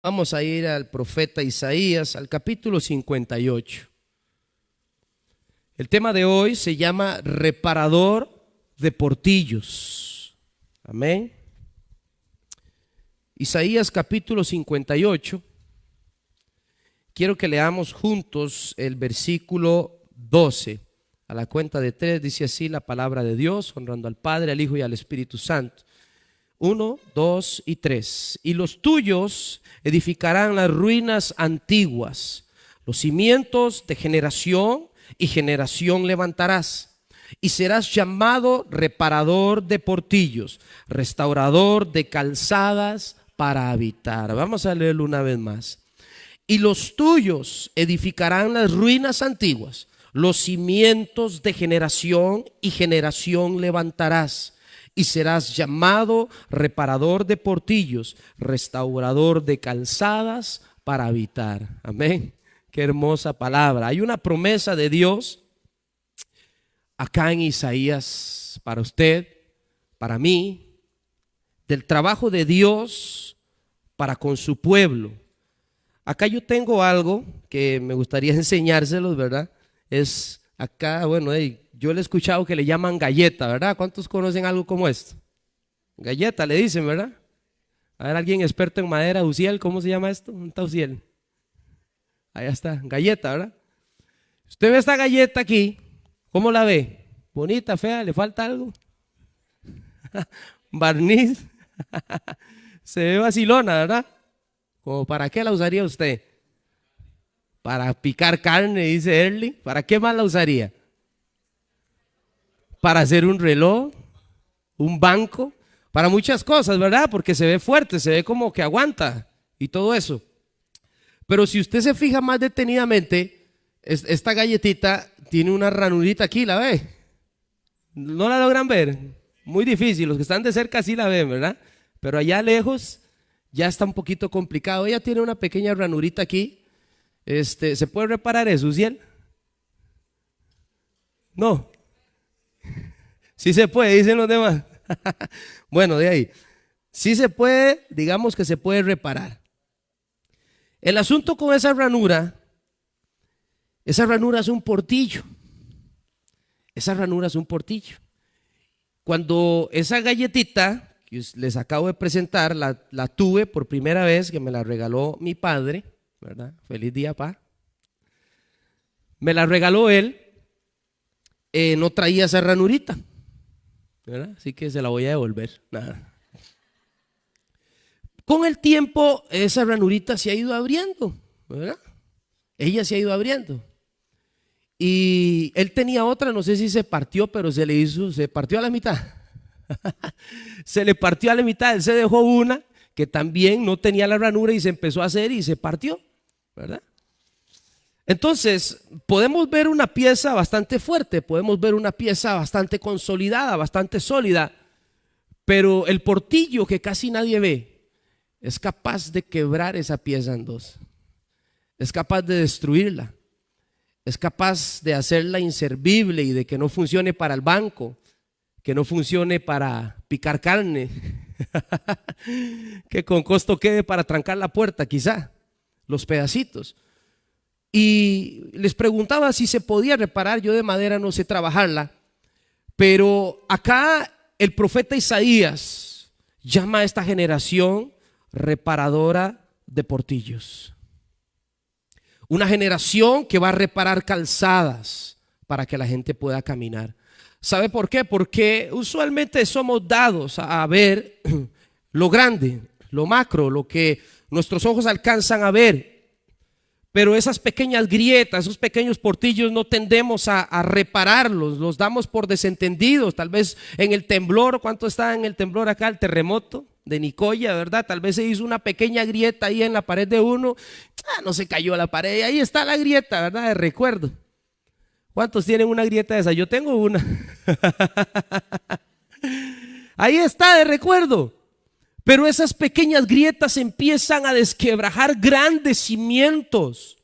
Vamos a ir al profeta Isaías, al capítulo 58. El tema de hoy se llama reparador de portillos. Amén. Isaías capítulo 58. Quiero que leamos juntos el versículo 12. A la cuenta de 3 dice así la palabra de Dios, honrando al Padre, al Hijo y al Espíritu Santo. 1, 2 y 3. Y los tuyos edificarán las ruinas antiguas, los cimientos de generación y generación levantarás. Y serás llamado reparador de portillos, restaurador de calzadas para habitar. Vamos a leerlo una vez más. Y los tuyos edificarán las ruinas antiguas, los cimientos de generación y generación levantarás. Y serás llamado reparador de portillos, restaurador de calzadas para habitar. Amén. Qué hermosa palabra. Hay una promesa de Dios acá en Isaías para usted, para mí, del trabajo de Dios para con su pueblo. Acá yo tengo algo que me gustaría enseñárselos, ¿verdad? Es acá, bueno, yo le he escuchado que le llaman galleta, ¿verdad? ¿Cuántos conocen algo como esto? Galleta le dicen, ¿verdad? A ver, alguien experto en madera, Uziel, ¿cómo se llama esto? ¿Dónde está Uziel? Allá está, galleta, ¿verdad? Usted ve esta galleta aquí, ¿cómo la ve? Bonita, fea, le falta algo. Barniz. Se ve vacilona, ¿verdad? ¿Como para qué la usaría usted? Para picar carne, dice Early. ¿Para qué más la usaría? Para hacer un reloj, un banco, para muchas cosas, ¿verdad? Porque se ve fuerte, se ve como que aguanta y todo eso. Pero si usted se fija más detenidamente, esta galletita tiene una ranurita aquí, ¿la ve? ¿No la logran ver? Muy difícil, los que están de cerca sí la ven, ¿verdad? Pero allá lejos ya está un poquito complicado. Ella tiene una pequeña ranurita aquí. ¿Se puede reparar eso, Ciel? No. Sí se puede, dicen los demás. Bueno, de ahí. Sí se puede, digamos que se puede reparar. El asunto con esa ranura es un portillo. Esa ranura es un portillo. Cuando esa galletita que les acabo de presentar, la tuve por primera vez, que me la regaló mi padre, ¿verdad? Feliz día, pa. Me la regaló él, no traía esa ranurita, ¿verdad? Así que se la voy a devolver. Nada. Con el tiempo esa ranurita se ha ido abriendo, ¿verdad? Ella se ha ido abriendo. Y él tenía otra, no sé si se partió, pero se partió a la mitad. Se le partió a la mitad, él se dejó una que también no tenía la ranura y se empezó a hacer y se partió, ¿verdad? Entonces, podemos ver una pieza bastante fuerte, podemos ver una pieza bastante consolidada, bastante sólida, pero el portillo que casi nadie ve es capaz de quebrar esa pieza en dos, es capaz de destruirla, es capaz de hacerla inservible y de que no funcione para el banco, que no funcione para picar carne, que con costo quede para trancar la puerta, quizá, los pedacitos. Y les preguntaba si se podía reparar. Yo de madera no sé trabajarla, pero acá el profeta Isaías llama a esta generación reparadora de portillos. Una generación que va a reparar calzadas para que la gente pueda caminar. ¿Sabe por qué? Porque usualmente somos dados a ver lo grande, lo macro, lo que nuestros ojos alcanzan a ver. Pero esas pequeñas grietas, esos pequeños portillos no tendemos a repararlos, los damos por desentendidos. Tal vez en el temblor, ¿cuánto está en el temblor acá? El terremoto de Nicoya, ¿verdad? Tal vez se hizo una pequeña grieta ahí en la pared de uno, no se cayó la pared, y ahí está la grieta, ¿verdad? De recuerdo. ¿Cuántos tienen una grieta de esa? Yo tengo una. Ahí está de recuerdo. Pero esas pequeñas grietas empiezan a desquebrajar grandes cimientos.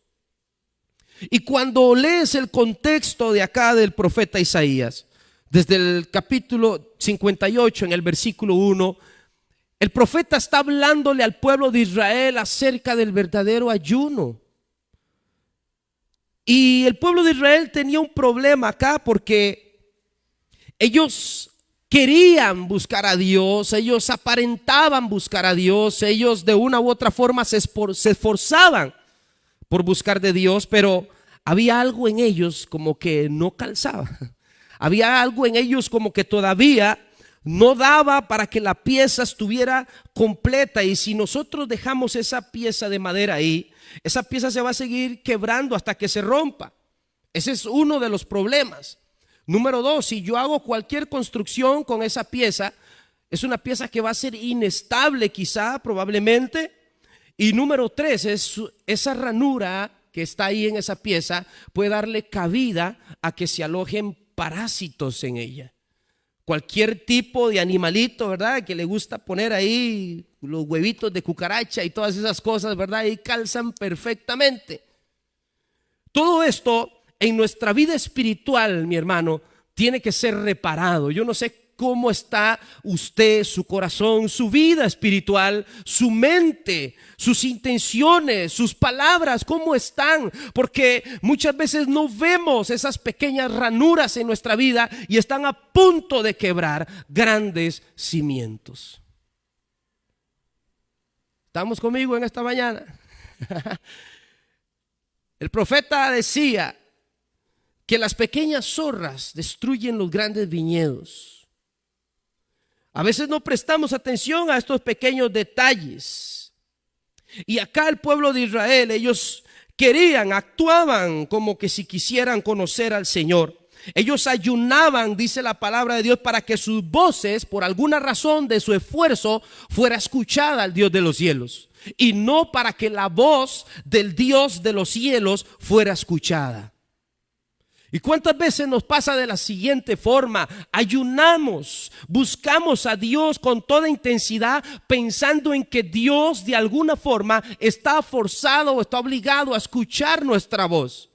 Y cuando lees el contexto de acá del profeta Isaías, desde el capítulo 58 en el versículo 1, El profeta está hablándole al pueblo de Israel acerca del verdadero ayuno. Y el pueblo de Israel tenía un problema acá porque ellos querían buscar a Dios, ellos aparentaban buscar a Dios, ellos de una u otra forma se esforzaban por buscar de Dios, pero había algo en ellos como que no calzaba. Había algo en ellos como que todavía no daba para que la pieza estuviera completa. Y si nosotros dejamos esa pieza de madera ahí, esa pieza se va a seguir quebrando hasta que se rompa. Ese es uno de los problemas. Número dos, si yo hago cualquier construcción con esa pieza, es una pieza que va a ser inestable quizá, probablemente. Y número tres, es esa ranura que está ahí en esa pieza puede darle cabida a que se alojen parásitos en ella. Cualquier tipo de animalito, ¿verdad? Que le gusta poner ahí los huevitos de cucaracha y todas esas cosas, ¿verdad? Y calzan perfectamente. Todo esto en nuestra vida espiritual, mi hermano, tiene que ser reparado. Yo no sé cómo está usted, su corazón, su vida espiritual, su mente, sus intenciones, sus palabras, cómo están, porque muchas veces no vemos esas pequeñas ranuras en nuestra vida y están a punto de quebrar grandes cimientos. ¿Estamos conmigo en esta mañana? El profeta decía que las pequeñas zorras destruyen los grandes viñedos. A veces no prestamos atención a estos pequeños detalles. Y acá el pueblo de Israel, ellos querían, actuaban como que si quisieran conocer al Señor. Ellos ayunaban, dice la palabra de Dios, para que sus voces, por alguna razón de su esfuerzo, fuera escuchada al Dios de los cielos. Y no para que la voz del Dios de los cielos fuera escuchada. ¿Y cuántas veces nos pasa de la siguiente forma? Ayunamos, buscamos a Dios con toda intensidad, pensando en que Dios de alguna forma está forzado o está obligado a escuchar nuestra voz.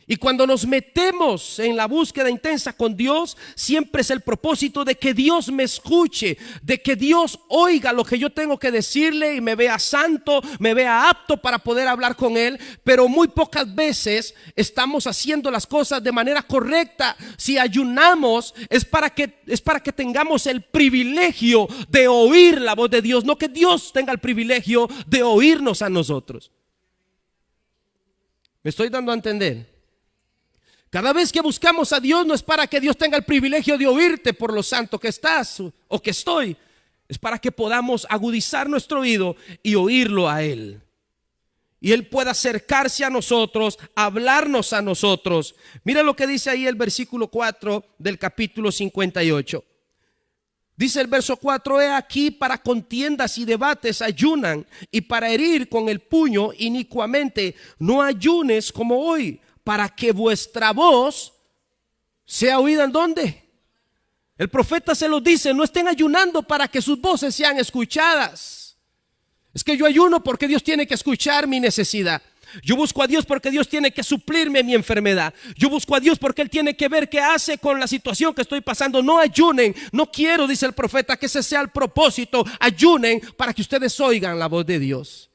Y cuando nos metemos en la búsqueda intensa con Dios, siempre es el propósito de que Dios me escuche, de que Dios oiga lo que yo tengo que decirle y me vea santo, me vea apto para poder hablar con Él. Pero muy pocas veces estamos haciendo las cosas de manera correcta. Si ayunamos es para que tengamos el privilegio de oír la voz de Dios, no que Dios tenga el privilegio de oírnos a nosotros. ¿Me estoy dando a entender? Cada vez que buscamos a Dios no es para que Dios tenga el privilegio de oírte por lo santo que estás o que estoy. Es para que podamos agudizar nuestro oído y oírlo a Él. Y Él pueda acercarse a nosotros, hablarnos a nosotros. Mira lo que dice ahí el versículo 4 del capítulo 58. Dice el verso 4: he aquí para contiendas y debates ayunan, y para herir con el puño inicuamente no ayunes como hoy, para que vuestra voz sea oída. ¿En dónde? El profeta se los dice: no estén ayunando para que sus voces sean escuchadas. Es que yo ayuno porque Dios tiene que escuchar mi necesidad. Yo busco a Dios porque Dios tiene que suplirme mi enfermedad. Yo busco a Dios porque Él tiene que ver qué hace con la situación que estoy pasando. No ayunen, no quiero, dice el profeta, que ese sea el propósito. Ayunen para que ustedes oigan la voz de Dios.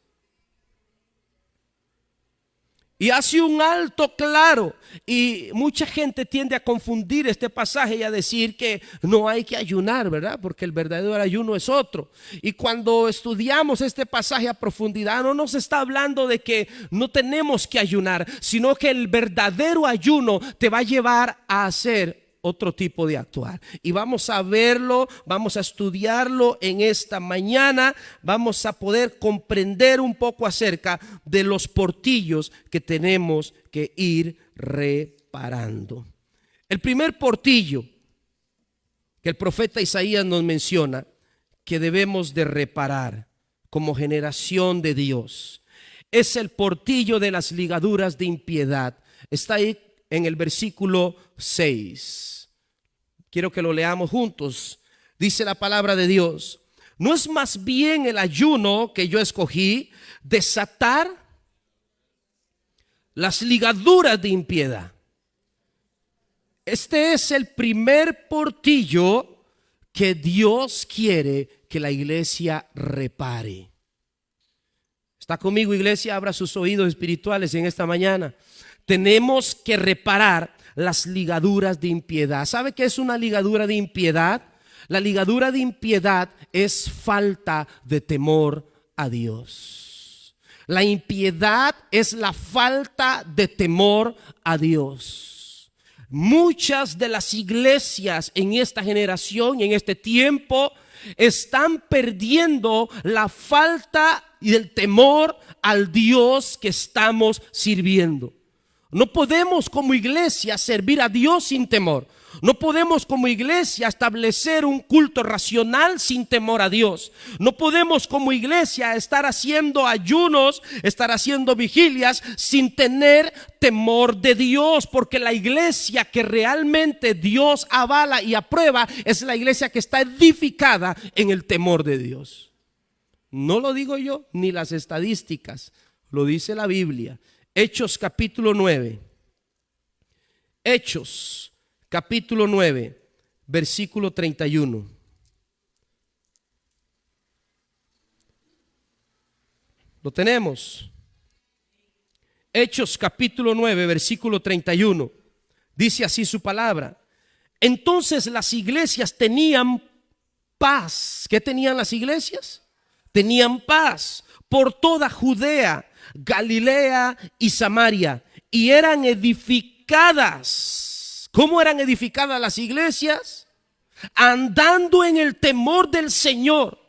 Y hace un alto claro, y mucha gente tiende a confundir este pasaje y a decir que no hay que ayunar, ¿verdad? Porque el verdadero ayuno es otro. Y cuando estudiamos este pasaje a profundidad, no nos está hablando de que no tenemos que ayunar, sino que el verdadero ayuno te va a llevar a hacer otro tipo de actuar. Y vamos a verlo, vamos a estudiarlo en esta mañana. Vamos a poder comprender un poco acerca de los portillos que tenemos que ir reparando. El primer portillo que el profeta Isaías nos menciona que debemos de reparar como generación de Dios es el portillo de las ligaduras de impiedad. Está ahí en el versículo 6. Quiero que lo leamos juntos. Dice la palabra de Dios: ¿no es más bien el ayuno que yo escogí desatar las ligaduras de impiedad? Este es el primer portillo que Dios quiere que la iglesia repare. ¿Está conmigo, iglesia? Abra sus oídos espirituales en esta mañana. Tenemos que reparar las ligaduras de impiedad. ¿Sabe qué es una ligadura de impiedad? La ligadura de impiedad es falta de temor a Dios. La impiedad es la falta de temor a Dios. Muchas de las iglesias en esta generación, en este tiempo, están perdiendo la falta y el temor al Dios que estamos sirviendo. No podemos como iglesia servir a Dios sin temor. No podemos como iglesia establecer un culto racional sin temor a Dios. No podemos como iglesia estar haciendo ayunos, estar haciendo vigilias sin tener temor de Dios, porque la iglesia que realmente Dios avala y aprueba es la iglesia que está edificada en el temor de Dios. No lo digo yo ni las estadísticas, lo dice la Biblia. Hechos capítulo 9. Hechos capítulo 9, versículo 31. ¿Lo tenemos? Hechos capítulo 9, versículo 31. Dice así su palabra. Entonces las iglesias tenían paz. ¿Qué tenían las iglesias? Tenían paz por toda Judea, Galilea y Samaria, y eran edificadas. ¿Cómo eran edificadas las iglesias? Andando en el temor del Señor,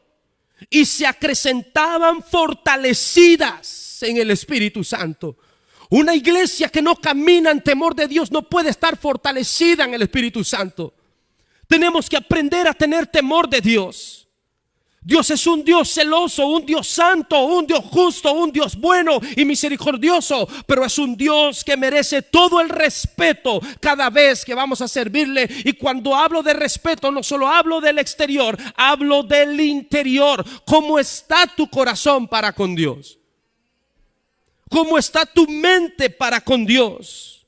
y se acrecentaban fortalecidas en el Espíritu Santo. Una iglesia que no camina en temor de Dios no puede estar fortalecida en el Espíritu Santo. Tenemos que aprender a tener temor de Dios. Dios es un Dios celoso, un Dios santo, un Dios justo, un Dios bueno y misericordioso, pero es un Dios que merece todo el respeto cada vez que vamos a servirle. Y cuando hablo de respeto, no solo hablo del exterior, hablo del interior. ¿Cómo está tu corazón para con Dios? ¿Cómo está tu mente para con Dios?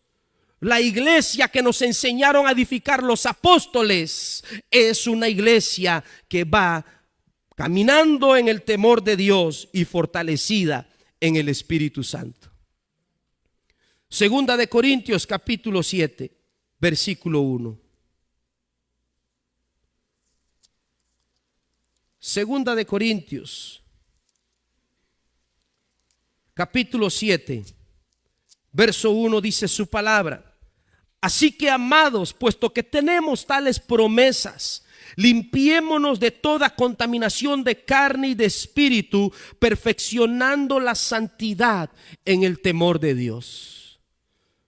La iglesia que nos enseñaron a edificar los apóstoles es una iglesia que va caminando en el temor de Dios y fortalecida en el Espíritu Santo. Segunda de Corintios capítulo 7, versículo 1. Segunda de Corintios capítulo 7, verso 1 dice su palabra. Así que, amados, puesto que tenemos tales promesas, limpiémonos de toda contaminación de carne y de espíritu, perfeccionando la santidad en el temor de Dios.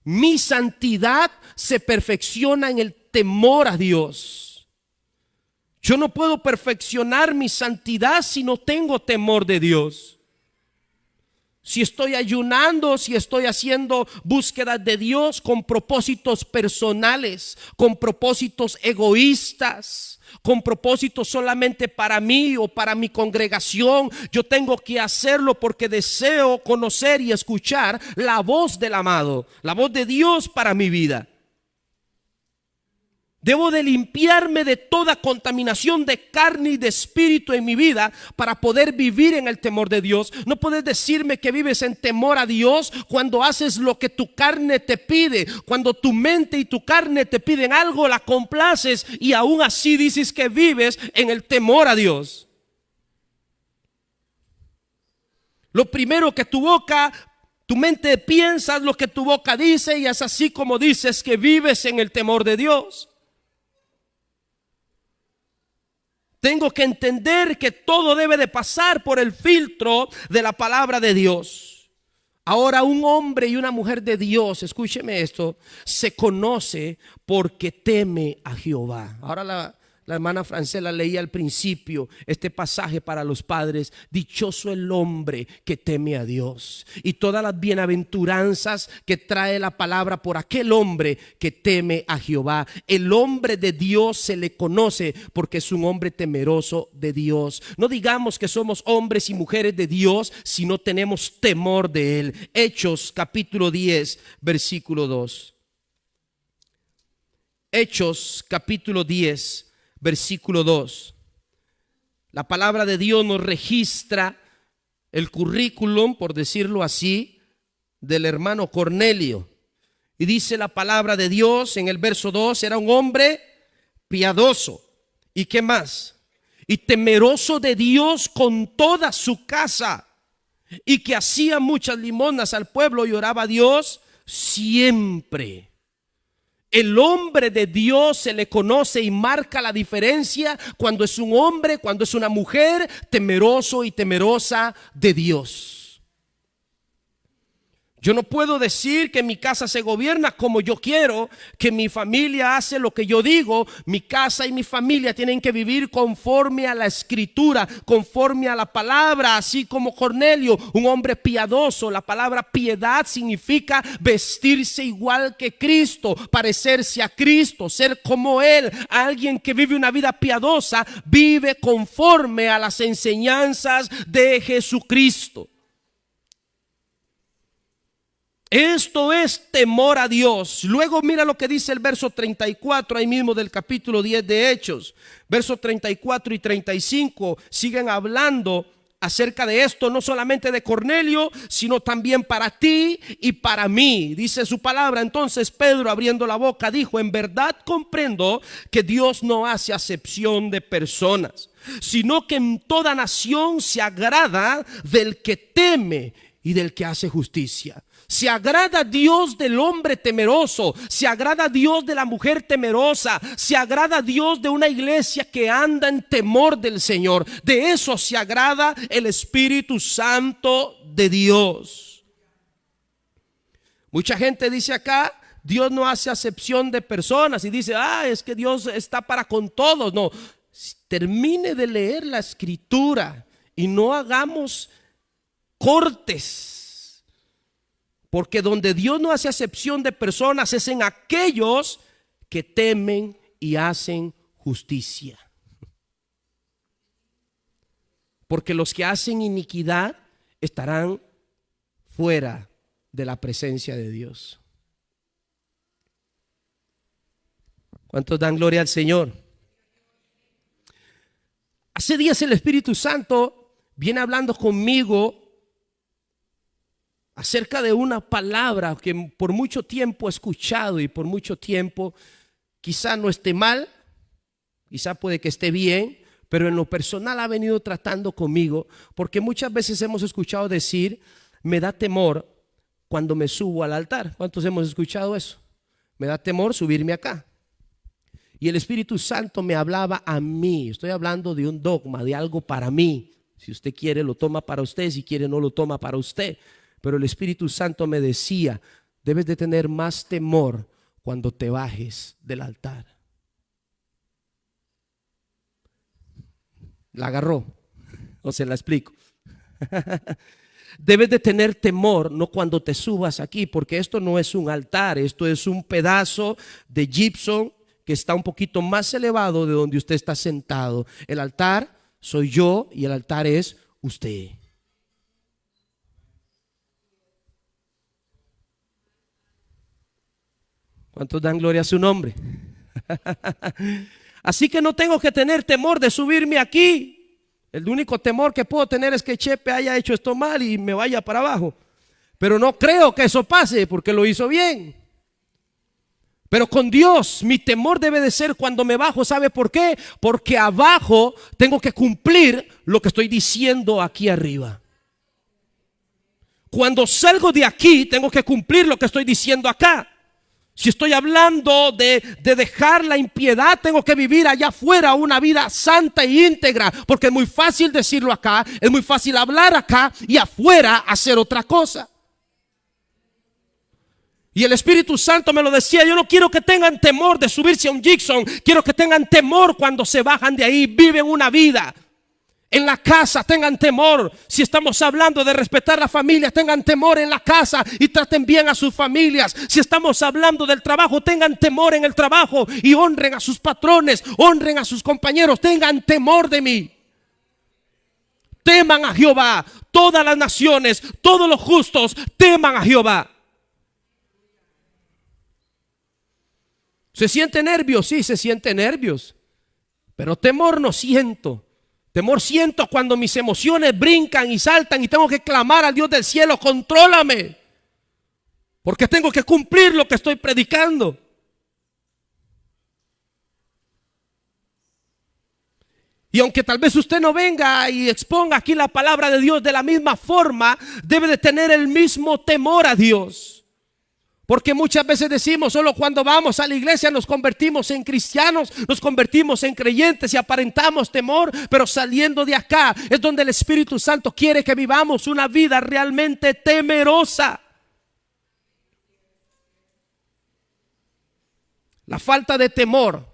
Mi santidad se perfecciona en el temor a Dios. Yo no puedo perfeccionar mi santidad si no tengo temor de Dios. Si estoy ayunando, si estoy haciendo búsqueda de Dios con propósitos personales, con propósitos egoístas, con propósitos solamente para mí o para mi congregación, yo tengo que hacerlo porque deseo conocer y escuchar la voz del amado, la voz de Dios para mi vida. Debo de limpiarme de toda contaminación de carne y de espíritu en mi vida para poder vivir en el temor de Dios. No puedes decirme que vives en temor a Dios cuando haces lo que tu carne te pide. Cuando tu mente y tu carne te piden algo, la complaces y aún así dices que vives en el temor a Dios. Lo primero que tu mente piensa es lo que tu boca dice, y es así como dices que vives en el temor de Dios. Tengo que entender que todo debe de pasar por el filtro de la palabra de Dios. Ahora, un hombre y una mujer de Dios, escúcheme esto, se conoce porque teme a Jehová. Ahora la hermana Francela leía al principio este pasaje para los padres. Dichoso el hombre que teme a Dios, y todas las bienaventuranzas que trae la palabra por aquel hombre que teme a Jehová. El hombre de Dios se le conoce porque es un hombre temeroso de Dios. No digamos que somos hombres y mujeres de Dios si no tenemos temor de Él. Hechos capítulo 10, versículo 2. Hechos capítulo 10, versículo 2. La palabra de Dios nos registra el currículum, por decirlo así, del hermano Cornelio. Y dice la palabra de Dios en el verso 2, era un hombre piadoso. ¿Y qué más? Y temeroso de Dios con toda su casa, y que hacía muchas limosnas al pueblo y oraba a Dios siempre. El hombre de Dios se le conoce y marca la diferencia cuando es un hombre, cuando es una mujer temeroso y temerosa de Dios. Yo no puedo decir que mi casa se gobierna como yo quiero, que mi familia hace lo que yo digo. Mi casa y mi familia tienen que vivir conforme a la escritura, conforme a la palabra, así como Cornelio, un hombre piadoso. La palabra piedad significa vestirse igual que Cristo, parecerse a Cristo, ser como Él. Alguien que vive una vida piadosa vive conforme a las enseñanzas de Jesucristo. Esto es temor a Dios. Luego mira lo que dice el verso 34 ahí mismo del capítulo 10 de Hechos. Versos 34 y 35 siguen hablando acerca de esto, no solamente de Cornelio, sino también para ti y para mí. Dice su palabra. Entonces Pedro, abriendo la boca, dijo: en verdad comprendo que Dios no hace acepción de personas, sino que en toda nación se agrada del que teme y del que hace justicia. Se agrada Dios del hombre temeroso, se agrada Dios de la mujer temerosa, se agrada Dios de una iglesia que anda en temor del Señor. De eso se agrada el Espíritu Santo de Dios. Mucha gente dice acá: Dios no hace acepción de personas, y dice: es que Dios está para con todos. No, termine de leer la escritura y no hagamos cortes. Porque donde Dios no hace acepción de personas es en aquellos que temen y hacen justicia. Porque los que hacen iniquidad estarán fuera de la presencia de Dios. ¿Cuántos dan gloria al Señor? Hace días el Espíritu Santo viene hablando conmigo acerca de una palabra que por mucho tiempo he escuchado y por mucho tiempo quizá no esté mal, quizá puede que esté bien, pero en lo personal ha venido tratando conmigo, porque muchas veces hemos escuchado decir: me da temor cuando me subo al altar. ¿Cuántos hemos escuchado eso? Me da temor subirme acá. Y el Espíritu Santo me hablaba a mí. Estoy hablando de un dogma, de algo para mí. Si usted quiere lo toma para usted, si quiere no lo toma para usted. Pero el Espíritu Santo me decía: debes de tener más temor cuando te bajes del altar. ¿La agarró? ¿O se la explico? Debes de tener temor no cuando te subas aquí, porque esto no es un altar, esto es un pedazo de gypsum que está un poquito más elevado de donde usted está sentado. El altar soy yo y el altar es usted. ¿Cuántos dan gloria a su nombre? Así que no tengo que tener temor de subirme aquí. El único temor que puedo tener es que Chepe haya hecho esto mal y me vaya para abajo. Pero no creo que eso pase porque lo hizo bien. Pero con Dios mi temor debe de ser cuando me bajo. ¿Sabe por qué? Porque abajo tengo que cumplir lo que estoy diciendo aquí arriba. Cuando salgo de aquí tengo que cumplir lo que estoy diciendo acá. Si estoy hablando de dejar la impiedad, tengo que vivir allá afuera una vida santa e íntegra, porque es muy fácil decirlo acá, es muy fácil hablar acá y afuera hacer otra cosa. Y el Espíritu Santo me lo decía: yo no quiero que tengan temor de subirse a un gypsum, quiero que tengan temor cuando se bajan de ahí, viven una vida. En la casa tengan temor. Si estamos hablando de respetar la familia, tengan temor en la casa y traten bien a sus familias. Si estamos hablando del trabajo, tengan temor en el trabajo y honren a sus patrones, honren a sus compañeros, tengan temor de mí. Teman a Jehová. Todas las naciones, todos los justos teman a Jehová. ¿Se siente nervios? Sí, se siente nervios. Pero temor no siento. Temor siento cuando mis emociones brincan y saltan y tengo que clamar al Dios del cielo: contrólame, porque tengo que cumplir lo que estoy predicando. Y aunque tal vez usted no venga y exponga aquí la palabra de Dios de la misma forma, debe de tener el mismo temor a Dios. Porque muchas veces decimos: solo cuando vamos a la iglesia nos convertimos en cristianos, nos convertimos en creyentes y aparentamos temor. Pero saliendo de acá es donde el Espíritu Santo quiere que vivamos una vida realmente temerosa. La falta de temor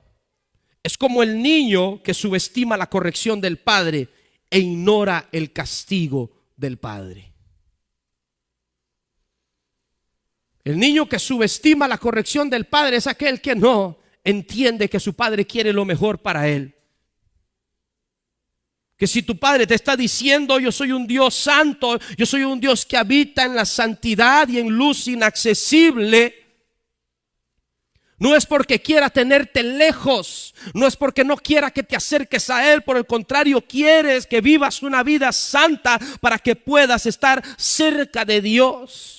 es como el niño que subestima la corrección del padre e ignora el castigo del padre. El niño que subestima la corrección del padre es aquel que no entiende que su padre quiere lo mejor para él. Que si tu padre te está diciendo: yo soy un Dios santo, yo soy un Dios que habita en la santidad y en luz inaccesible, no es porque quiera tenerte lejos, no es porque no quiera que te acerques a Él. Por el contrario, quieres que vivas una vida santa para que puedas estar cerca de Dios.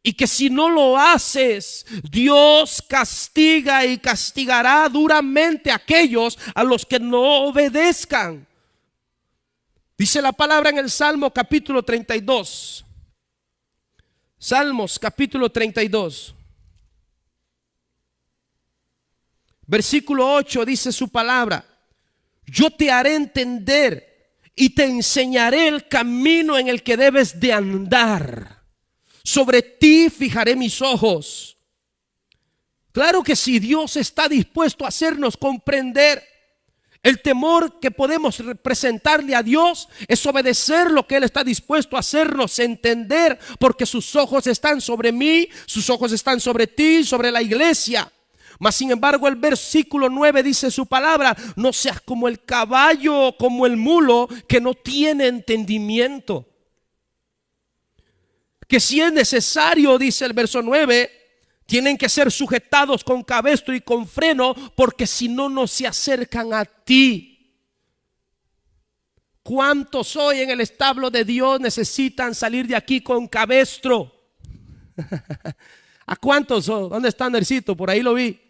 Y que si no lo haces, Dios castiga y castigará duramente a aquellos a los que no obedezcan. Dice la palabra en el Salmo capítulo 32. Salmos capítulo 32. Versículo 8 dice su palabra: yo te haré entender y te enseñaré el camino en el que debes de andar. Sobre ti fijaré mis ojos. Claro que si Dios está dispuesto a hacernos comprender, el temor que podemos presentarle a Dios es obedecer lo que Él está dispuesto a hacernos entender, porque sus ojos están sobre mí, sus ojos están sobre ti, sobre la iglesia. Mas sin embargo el versículo 9 dice su palabra: no seas como el caballo o como el mulo que no tiene entendimiento. Que si es necesario, dice el verso 9, tienen que ser sujetados con cabestro y con freno, porque si no, no se acercan a ti. ¿Cuántos hoy en el establo de Dios necesitan salir de aquí con cabestro? ¿A cuántos? ¿Dónde está Nercito? Por ahí lo vi.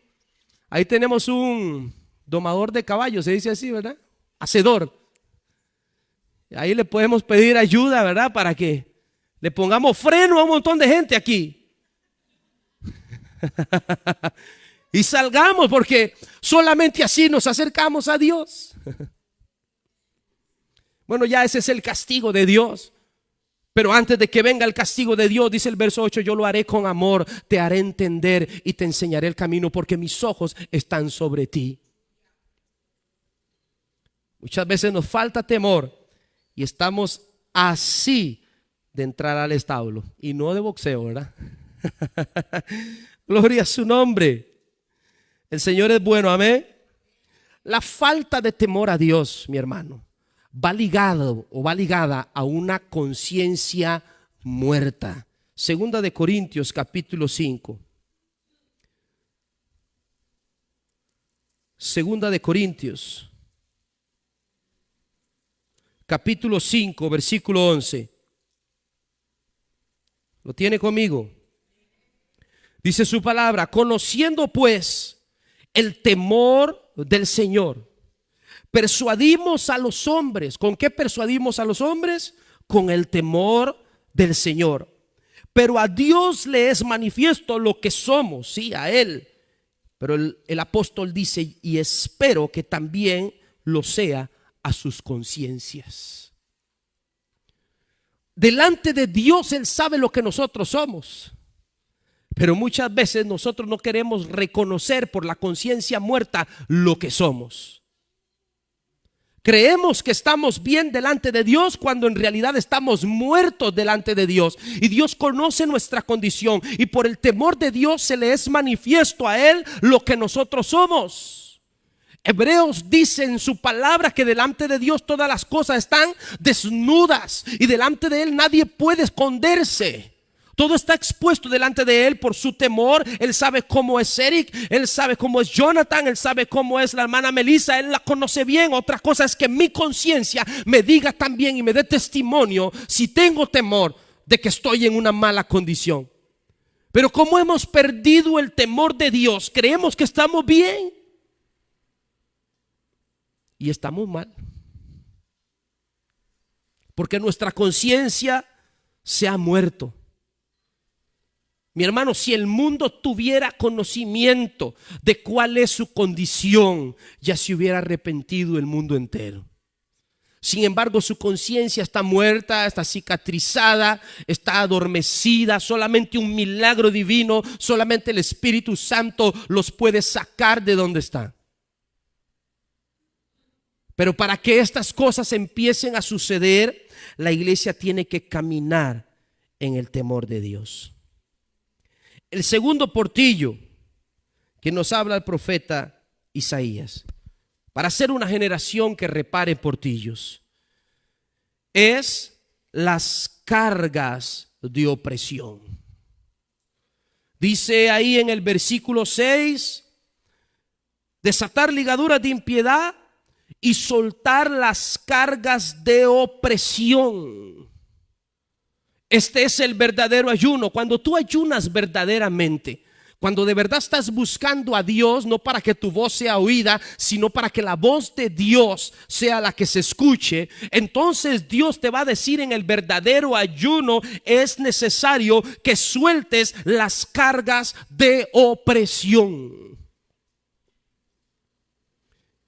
Ahí tenemos un domador de caballos, se dice así, ¿verdad? Hacedor. Ahí le podemos pedir ayuda, ¿verdad? Para que le pongamos freno a un montón de gente aquí. Y salgamos, porque solamente así nos acercamos a Dios. Bueno, ya ese es el castigo de Dios. Pero antes de que venga el castigo de Dios, dice el verso 8: yo lo haré con amor, te haré entender y te enseñaré el camino, porque mis ojos están sobre ti. Muchas veces nos falta temor y estamos así de entrar al establo, y no de boxeo, ¿verdad? Gloria a su nombre. El Señor es bueno, amén. La falta de temor a Dios, mi hermano, va ligado o va ligada a una conciencia muerta. Segunda de Corintios capítulo 5. Segunda de Corintios capítulo 5, versículo 11. ¿Lo tiene conmigo? Dice su palabra: conociendo pues el temor del Señor, persuadimos a los hombres. ¿Con qué persuadimos a los hombres? Con el temor del Señor. Pero a Dios le es manifiesto lo que somos, sí, a Él. Pero el apóstol dice: y espero que también lo sea a sus conciencias. Delante de Dios Él sabe lo que nosotros somos. Pero muchas veces nosotros no queremos reconocer por la conciencia muerta lo que somos. Creemos que estamos bien delante de Dios cuando en realidad estamos muertos delante de Dios. Y Dios conoce nuestra condición, y por el temor de Dios se le es manifiesto a Él lo que nosotros somos. Hebreos dice en su palabra que delante de Dios todas las cosas están desnudas y delante de Él nadie puede esconderse. Todo está expuesto delante de Él por su temor. Él sabe cómo es Eric, Él sabe cómo es Jonathan, Él sabe cómo es la hermana Melissa, Él la conoce bien. Otra cosa es que mi conciencia me diga también y me dé testimonio si tengo temor de que estoy en una mala condición. Pero como hemos perdido el temor de Dios, creemos que estamos bien y estamos mal, porque nuestra conciencia se ha muerto. Mi hermano, si el mundo tuviera conocimiento de cuál es su condición, ya se hubiera arrepentido el mundo entero. Sin embargo, su conciencia está muerta, está cicatrizada, está adormecida. Solamente un milagro divino, solamente el Espíritu Santo los puede sacar de donde están. Pero para que estas cosas empiecen a suceder, la iglesia tiene que caminar en el temor de Dios. El segundo portillo que nos habla el profeta Isaías, para ser una generación que repare portillos, es las cargas de opresión. Dice ahí en el versículo 6, desatar ligaduras de impiedad y soltar las cargas de opresión. Este es el verdadero ayuno. Cuando tú ayunas verdaderamente, cuando de verdad estás buscando a Dios, no para que tu voz sea oída, sino para que la voz de Dios sea la que se escuche, entonces Dios te va a decir en el verdadero ayuno, es necesario que sueltes las cargas de opresión.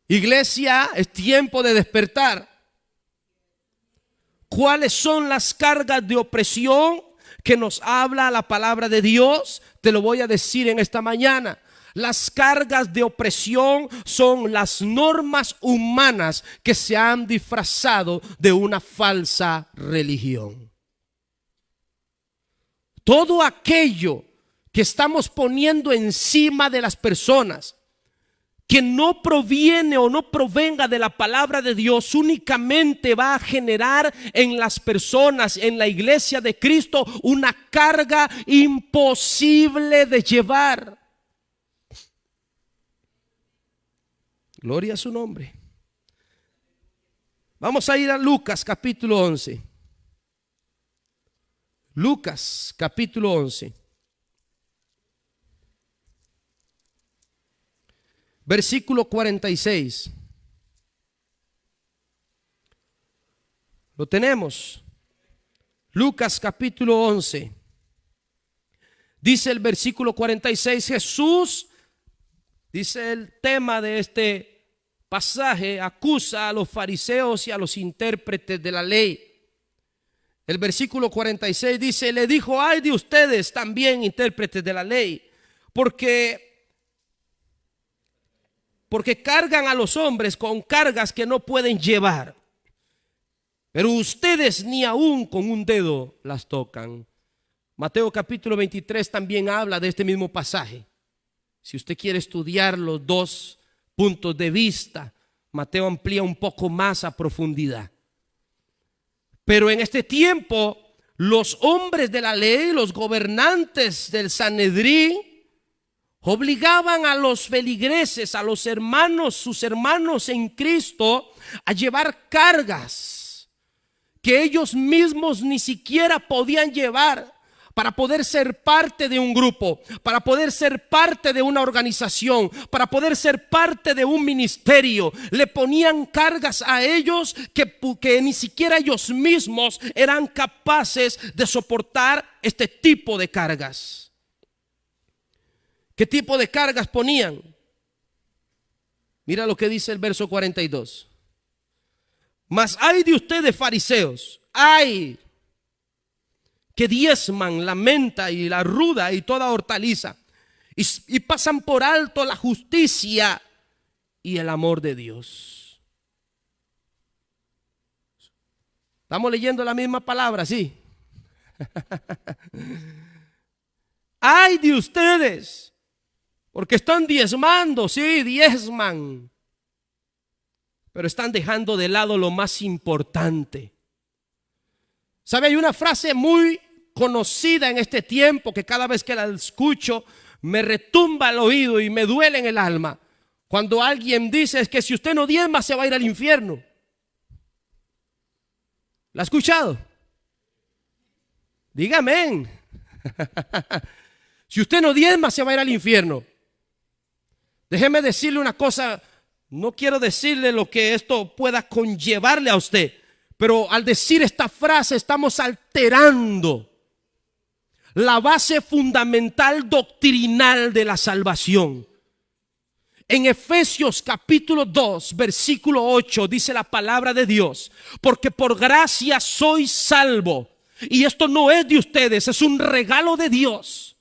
Iglesia, es tiempo de despertar. ¿Cuáles son las cargas de opresión que nos habla la palabra de Dios? Te lo voy a decir en esta mañana. Las cargas de opresión son las normas humanas que se han disfrazado de una falsa religión. Todo aquello que estamos poniendo encima de las personas, que no proviene o no provenga de la palabra de Dios, únicamente va a generar en las personas, en la iglesia de Cristo, una carga imposible de llevar. Gloria a su nombre. Vamos a ir a Lucas capítulo 11. Lucas capítulo 11. Versículo 46. Lo tenemos. Lucas capítulo 11. Dice el versículo 46, Jesús, dice el tema de este pasaje, acusa a los fariseos y a los intérpretes de la ley. El versículo 46 dice, le dijo, ay de ustedes también intérpretes de la ley, porque cargan a los hombres con cargas que no pueden llevar, pero ustedes ni aún con un dedo las tocan. Mateo capítulo 23 también habla de este mismo pasaje. Si usted quiere estudiar los dos puntos de vista, Mateo amplía un poco más a profundidad. Pero en este tiempo, los hombres de la ley, los gobernantes del Sanedrín, obligaban a los feligreses, a los hermanos, sus hermanos en Cristo, a llevar cargas que ellos mismos ni siquiera podían llevar para poder ser parte de un grupo, para poder ser parte de una organización, para poder ser parte de un ministerio. Le ponían cargas a ellos que ni siquiera ellos mismos eran capaces de soportar este tipo de cargas. ¿Qué tipo de cargas ponían? Mira lo que dice el verso 42. Mas ay de ustedes fariseos, ay, que diezman la menta y la ruda y toda hortaliza, y pasan por alto la justicia y el amor de Dios. Estamos leyendo la misma palabra, ¿sí? Ay de ustedes, porque están diezmando, sí, diezman, pero están dejando de lado lo más importante. ¿Sabe? Hay una frase muy conocida en este tiempo, que cada vez que la escucho me retumba el oído y me duele en el alma. Cuando alguien dice es que si usted no diezma se va a ir al infierno. ¿La ha escuchado? Dígame. Si usted no diezma se va a ir al infierno. Déjeme decirle una cosa. No quiero decirle lo que esto pueda conllevarle a usted, pero al decir esta frase estamos alterando la base fundamental doctrinal de la salvación. En Efesios capítulo 2 versículo 8 dice la palabra de Dios: porque por gracia sois salvo. Y esto no es de ustedes, es un regalo de Dios.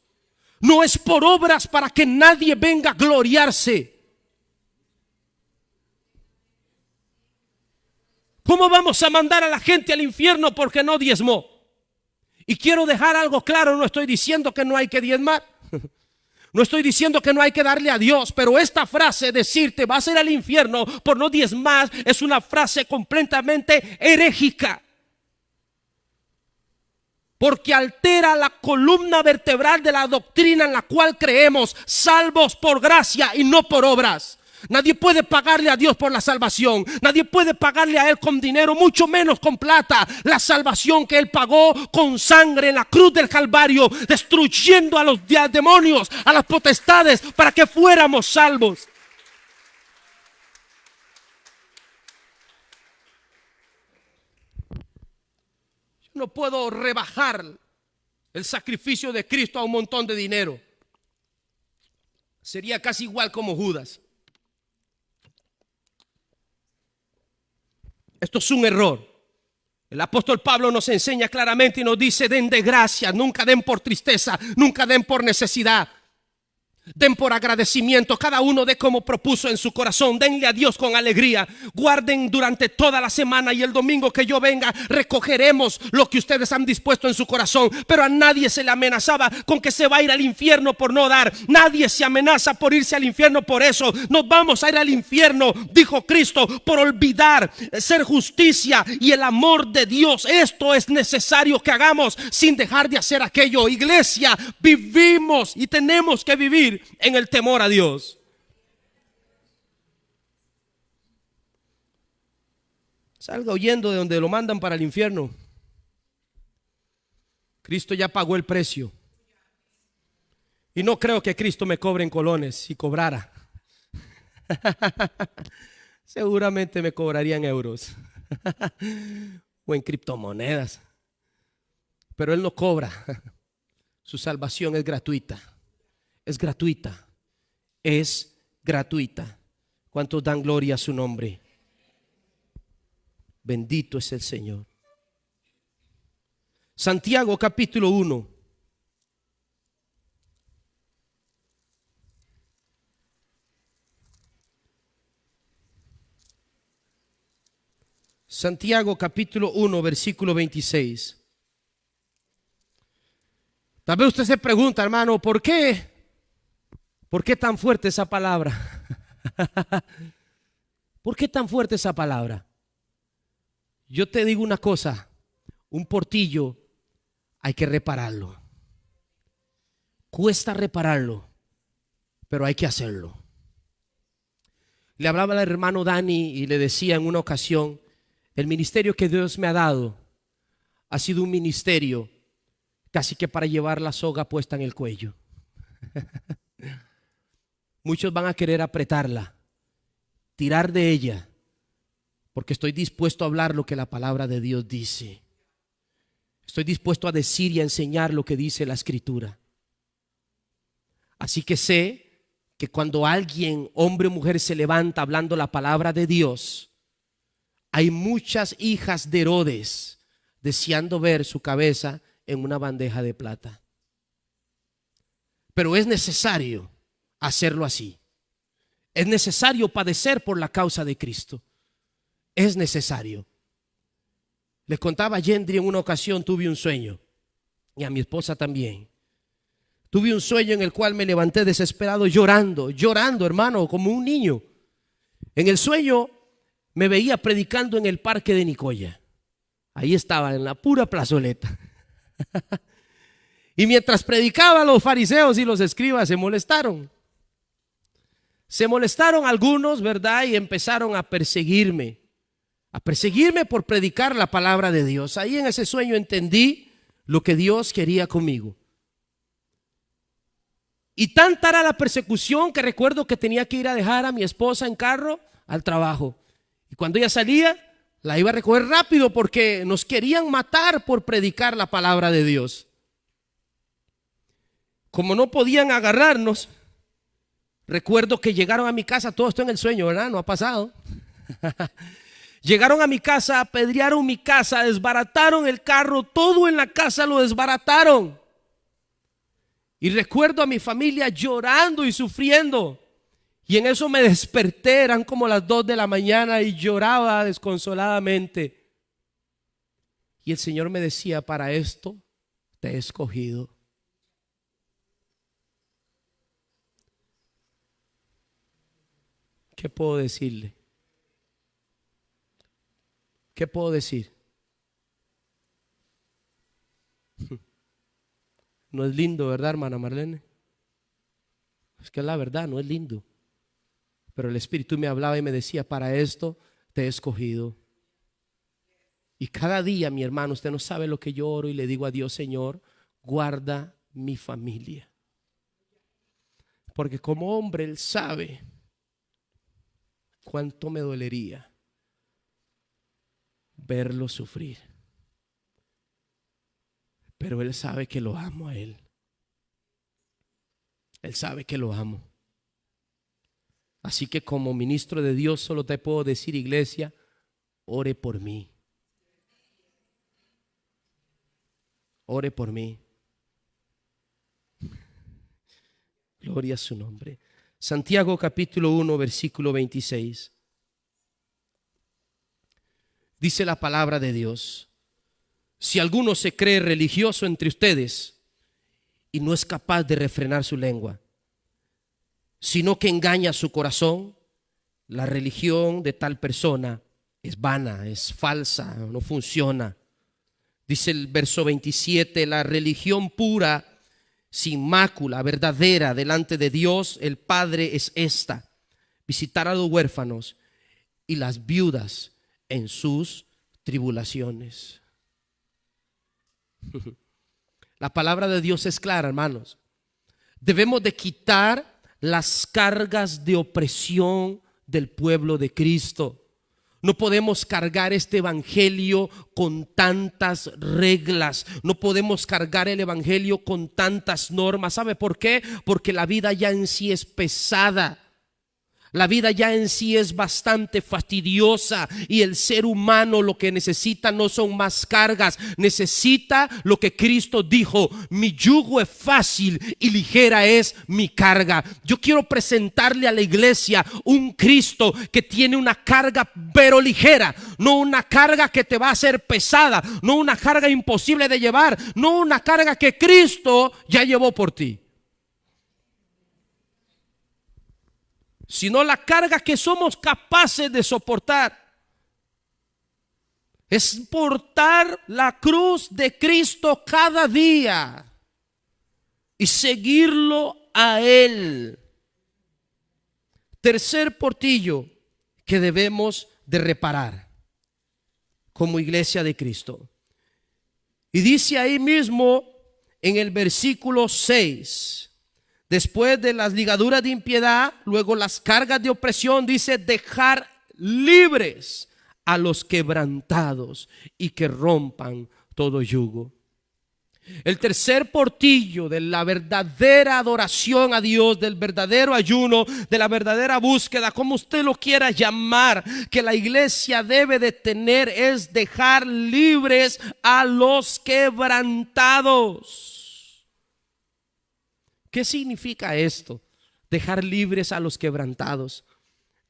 No es por obras para que nadie venga a gloriarse. ¿Cómo vamos a mandar a la gente al infierno porque no diezmó? Y quiero dejar algo claro, no estoy diciendo que no hay que diezmar. No estoy diciendo que no hay que darle a Dios, pero esta frase, decirte vas a ir al infierno por no diezmar, es una frase completamente herégica. Porque altera la columna vertebral de la doctrina en la cual creemos, salvos por gracia y no por obras. Nadie puede pagarle a Dios por la salvación. Nadie puede pagarle a Él con dinero, mucho menos con plata. La salvación que Él pagó con sangre en la cruz del Calvario, destruyendo a los demonios, a las potestades, para que fuéramos salvos. Yo no puedo rebajar el sacrificio de Cristo a un montón de dinero. Sería casi igual como Judas. Esto es un error. El apóstol Pablo nos enseña claramente y nos dice: den de gracia, nunca den por tristeza, nunca den por necesidad. Den por agradecimiento, cada uno dé como propuso en su corazón. Denle a Dios con alegría. Guarden durante toda la semana, y el domingo que yo venga recogeremos lo que ustedes han dispuesto en su corazón. Pero a nadie se le amenazaba con que se va a ir al infierno por no dar. Nadie se amenaza por irse al infierno por eso. Nos vamos a ir al infierno, dijo Cristo, por olvidar ser justicia y el amor de Dios. Esto es necesario que hagamos sin dejar de hacer aquello. Iglesia, vivimos y tenemos que vivir en el temor a Dios. Salga huyendo de donde lo mandan para el infierno. Cristo ya pagó el precio. Y no creo que Cristo me cobre en colones. Si cobrara, seguramente me cobraría en euros o en criptomonedas. Pero Él no cobra. Su salvación es gratuita. Es gratuita, es gratuita. ¿Cuántos dan gloria a su nombre? Bendito es el Señor. Santiago capítulo 1. Santiago capítulo 1 versículo 26. Tal vez usted se pregunta, hermano, ¿por qué? ¿Por qué tan fuerte esa palabra? ¿Por qué tan fuerte esa palabra? Yo te digo una cosa: un portillo hay que repararlo. Cuesta repararlo, pero hay que hacerlo. Le hablaba al hermano Dani y le decía en una ocasión: el ministerio que Dios me ha dado ha sido un ministerio casi que para llevar la soga puesta en el cuello. Muchos van a querer apretarla, tirar de ella, porque estoy dispuesto a hablar lo que la palabra de Dios dice. Estoy dispuesto a decir y a enseñar lo que dice la Escritura. Así que sé que cuando alguien, hombre o mujer, se levanta hablando la palabra de Dios, hay muchas hijas de Herodes deseando ver su cabeza en una bandeja de plata. Pero es necesario hacerlo así. Es necesario padecer por la causa de Cristo. Es necesario. Les contaba a Yendri en una ocasión, tuve un sueño, y a mi esposa también. Tuve un sueño en el cual me levanté desesperado, llorando, hermano, como un niño. En el sueño me veía predicando en el parque de Nicoya. Ahí estaba, en la pura plazoleta. Y mientras predicaba, los fariseos y los escribas se molestaron. Se molestaron algunos, ¿verdad? Y empezaron a perseguirme por predicar la palabra de Dios. Ahí en ese sueño entendí lo que Dios quería conmigo. Y tanta era la persecución que recuerdo que tenía que ir a dejar a mi esposa en carro al trabajo. Y cuando ella salía, la iba a recoger rápido porque nos querían matar por predicar la palabra de Dios. Como no podían agarrarnos, recuerdo que llegaron a mi casa, todo esto en el sueño, ¿verdad? No ha pasado. Llegaron a mi casa, apedrearon mi casa, desbarataron el carro, todo en la casa lo desbarataron. Y recuerdo a mi familia llorando y sufriendo. Y en eso me desperté, eran como las 2 de la mañana y lloraba desconsoladamente. Y el Señor me decía, para esto te he escogido. ¿Qué puedo decirle? ¿Qué puedo decir? No es lindo, ¿verdad, hermana Marlene? Es que es la verdad, no es lindo. Pero el Espíritu me hablaba y me decía, para esto te he escogido. Y cada día, mi hermano, usted no sabe lo que yo oro y le digo a Dios, Señor, guarda mi familia. Porque como hombre Él sabe cuánto me dolería verlo sufrir. Pero Él sabe que lo amo a Él. Él sabe que lo amo. Así que como ministro de Dios solo te puedo decir, iglesia, ore por mí. Ore por mí. Gloria a su nombre. Santiago capítulo 1 versículo 26. Dice la palabra de Dios: si alguno se cree religioso entre ustedes y no es capaz de refrenar su lengua, sino que engaña su corazón, la religión de tal persona es vana, es falsa, no funciona. Dice el verso 27, la religión pura, sin mácula, verdadera delante de Dios el Padre es esta: visitar a los huérfanos y las viudas en sus tribulaciones. La palabra de Dios es clara, hermanos. Debemos de quitar las cargas de opresión del pueblo de Cristo. No podemos cargar este evangelio con tantas reglas. No podemos cargar el evangelio con tantas normas. ¿Sabe por qué? Porque la vida ya en sí es pesada. La vida ya en sí es bastante fastidiosa y el ser humano lo que necesita no son más cargas, necesita lo que Cristo dijo: mi yugo es fácil y ligera es mi carga. Yo quiero presentarle a la iglesia un Cristo que tiene una carga pero ligera, no una carga que te va a hacer pesada, no una carga imposible de llevar, no una carga que Cristo ya llevó por ti, sino la carga que somos capaces de soportar. Es portar la cruz de Cristo cada día y seguirlo a Él. Tercer portillo que debemos de reparar como iglesia de Cristo. Y dice ahí mismo en el versículo 6: después de las ligaduras de impiedad, luego las cargas de opresión, dice: dejar libres a los quebrantados y que rompan todo yugo. El tercer portillo de la verdadera adoración a Dios, del verdadero ayuno, de la verdadera búsqueda, como usted lo quiera llamar, que la iglesia debe de tener, es dejar libres a los quebrantados. ¿Qué significa esto? Dejar libres a los quebrantados.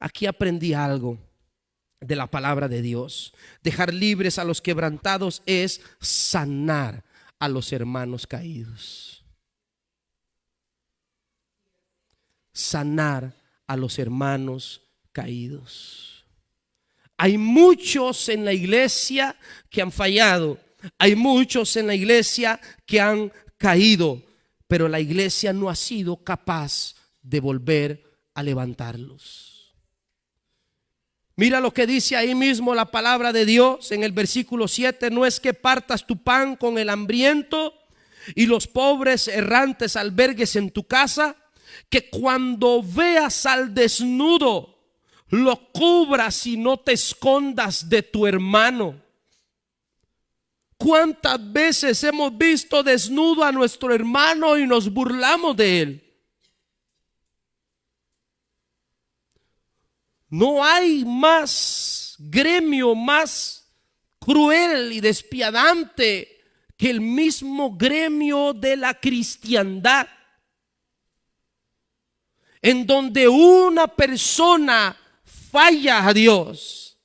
Aquí aprendí algo de la palabra de Dios. Dejar libres a los quebrantados es sanar a los hermanos caídos. Sanar a los hermanos caídos. Hay muchos en la iglesia que han fallado. Hay muchos en la iglesia que han caído, pero la iglesia no ha sido capaz de volver a levantarlos. Mira lo que dice ahí mismo la palabra de Dios en el versículo 7: no es que partas tu pan con el hambriento y los pobres errantes albergues en tu casa, que cuando veas al desnudo lo cubras y no te escondas de tu hermano. ¿Cuántas veces hemos visto desnudo a nuestro hermano y nos burlamos de él? No hay más gremio más cruel y despiadante que el mismo gremio de la cristiandad, en donde una persona falla a Dios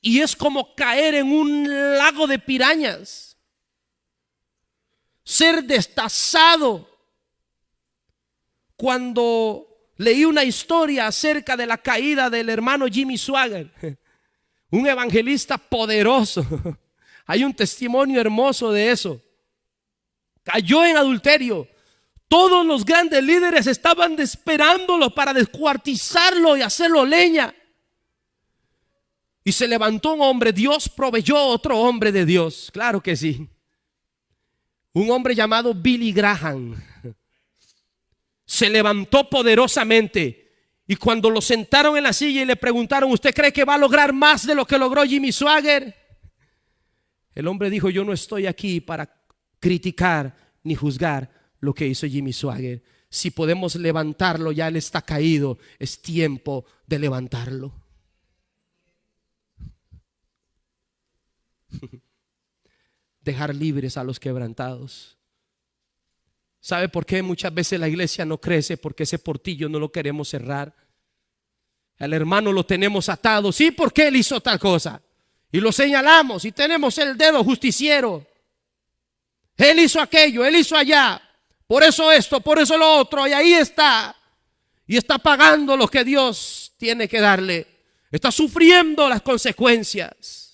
y es como caer en un lago de pirañas, ser destazado. Cuando leí una historia acerca de la caída del hermano Jimmy Swaggart, un evangelista poderoso, hay un testimonio hermoso de eso. Cayó en adulterio. Todos los grandes líderes estaban esperándolo para descuartizarlo y hacerlo leña. Y se levantó un hombre. Dios proveyó otro hombre de Dios. Claro que sí. Un hombre llamado Billy Graham. Se levantó poderosamente. Y cuando lo sentaron en la silla y le preguntaron: ¿usted cree que va a lograr más de lo que logró Jimmy Swaggart? El hombre dijo: yo no estoy aquí para criticar ni juzgar lo que hizo Jimmy Swaggart. Si podemos levantarlo, ya él está caído, es tiempo de levantarlo. Dejar libres a los quebrantados. ¿Sabe por qué muchas veces la iglesia no crece? Porque ese portillo no lo queremos cerrar. Al hermano lo tenemos atado. Sí, porque él hizo tal cosa. Y lo señalamos y tenemos el dedo justiciero. Él hizo aquello, él hizo allá. Por eso esto, por eso lo otro. Y ahí está. Y está pagando lo que Dios tiene que darle. Está sufriendo las consecuencias.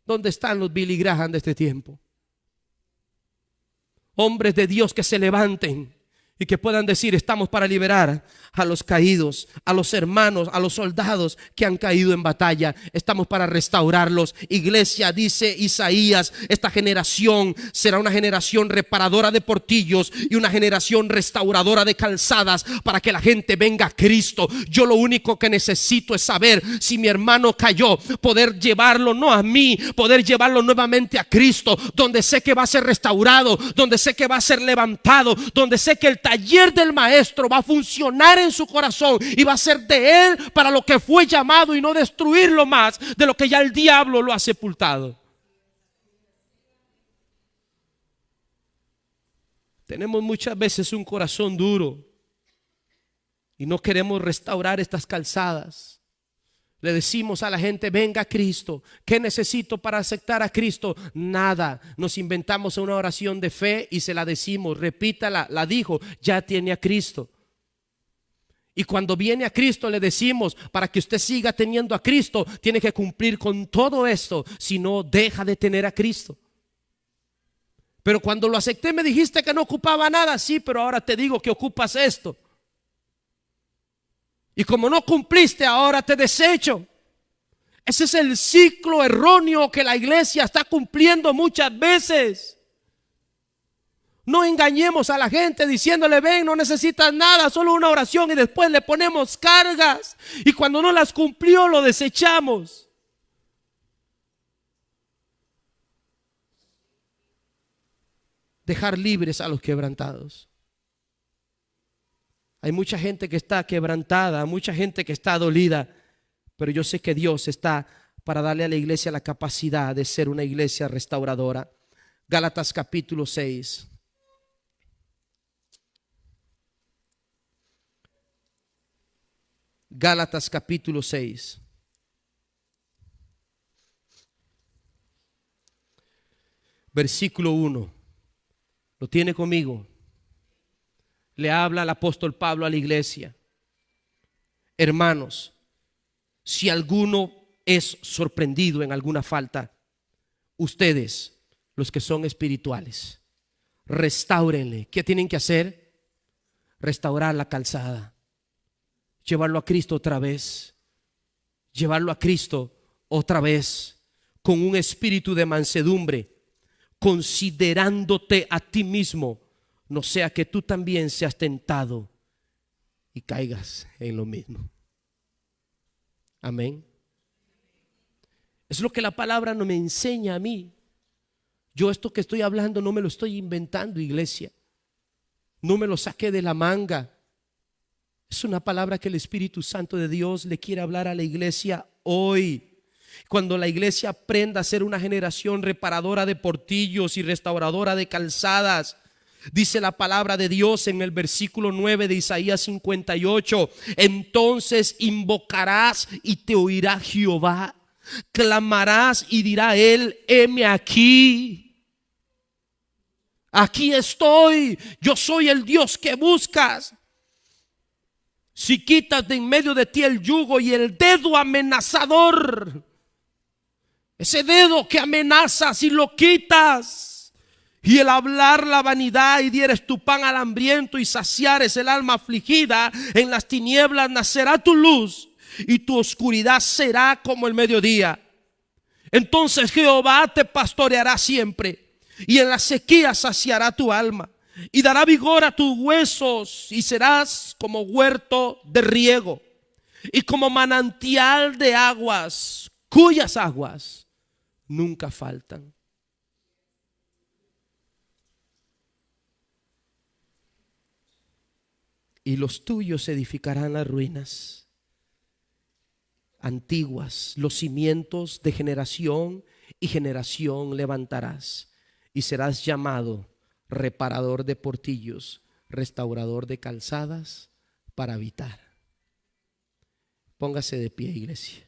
¿Dónde están los Billy Graham de este tiempo? Hombres de Dios que se levanten y que puedan decir: estamos para liberar a los caídos, a los hermanos, a los soldados que han caído en batalla. Estamos para restaurarlos. Iglesia, dice Isaías, esta generación será una generación reparadora de portillos y una generación restauradora de calzadas, para que la gente venga a Cristo. Yo lo único que necesito es saber si mi hermano cayó, poder llevarlo, no a mí, poder llevarlo nuevamente a Cristo, donde sé que va a ser restaurado, donde sé que va a ser levantado, donde sé que el taller del maestro va a funcionar en su corazón y va a ser de él para lo que fue llamado, y no destruirlo más de lo que ya el diablo lo ha sepultado. Tenemos muchas veces un corazón duro y no queremos restaurar estas calzadas. Le decimos a la gente: venga a Cristo. ¿Qué necesito para aceptar a Cristo? Nada. Nos inventamos una oración de fe y se la decimos. Repítala, la dijo, ya tiene a Cristo. Y cuando viene a Cristo le decimos: para que usted siga teniendo a Cristo, tiene que cumplir con todo esto, si no deja de tener a Cristo. Pero cuando lo acepté me dijiste que no ocupaba nada. Sí, pero ahora te digo que ocupas esto. Y como no cumpliste, ahora te desecho. Ese es el ciclo erróneo que la iglesia está cumpliendo muchas veces. No engañemos a la gente diciéndole: ven, no necesitas nada, solo una oración, y después le ponemos cargas. Y cuando no las cumplió, lo desechamos. Dejar libres a los quebrantados. Hay mucha gente que está quebrantada, mucha gente que está dolida, pero yo sé que Dios está para darle a la iglesia la capacidad de ser una iglesia restauradora. Gálatas capítulo 6. Gálatas capítulo 6. Versículo 1. ¿Lo tiene conmigo? Le habla el apóstol Pablo a la iglesia: hermanos, si alguno es sorprendido en alguna falta, ustedes, los que son espirituales, restáurenle. ¿Qué tienen que hacer? Restaurar la calzada, llevarlo a Cristo otra vez, llevarlo a Cristo otra vez, con un espíritu de mansedumbre, considerándote a ti mismo, no sea que tú también seas tentado y caigas en lo mismo. Amén. Es lo que la palabra no me enseña a mí. Yo esto que estoy hablando no me lo estoy inventando, iglesia. No me lo saqué de la manga. Es una palabra que el Espíritu Santo de Dios le quiere hablar a la iglesia hoy. Cuando la iglesia aprenda a ser una generación reparadora de portillos y restauradora de calzadas, dice la palabra de Dios en el versículo 9 de Isaías 58: entonces invocarás y te oirá Jehová, clamarás y dirá él: heme aquí, aquí estoy, yo soy el Dios que buscas. Si quitas de en medio de ti el yugo y el dedo amenazador, ese dedo que amenaza, si lo quitas, y el hablar la vanidad, y dieres tu pan al hambriento y saciares el alma afligida, en las tinieblas nacerá tu luz y tu oscuridad será como el mediodía. Entonces Jehová te pastoreará siempre, y en la sequía saciará tu alma, y dará vigor a tus huesos, y serás como huerto de riego y como manantial de aguas, cuyas aguas nunca faltan. Y los tuyos edificarán las ruinas antiguas, los cimientos de generación y generación levantarás, y serás llamado reparador de portillos, restaurador de calzadas para habitar. Póngase de pie, iglesia.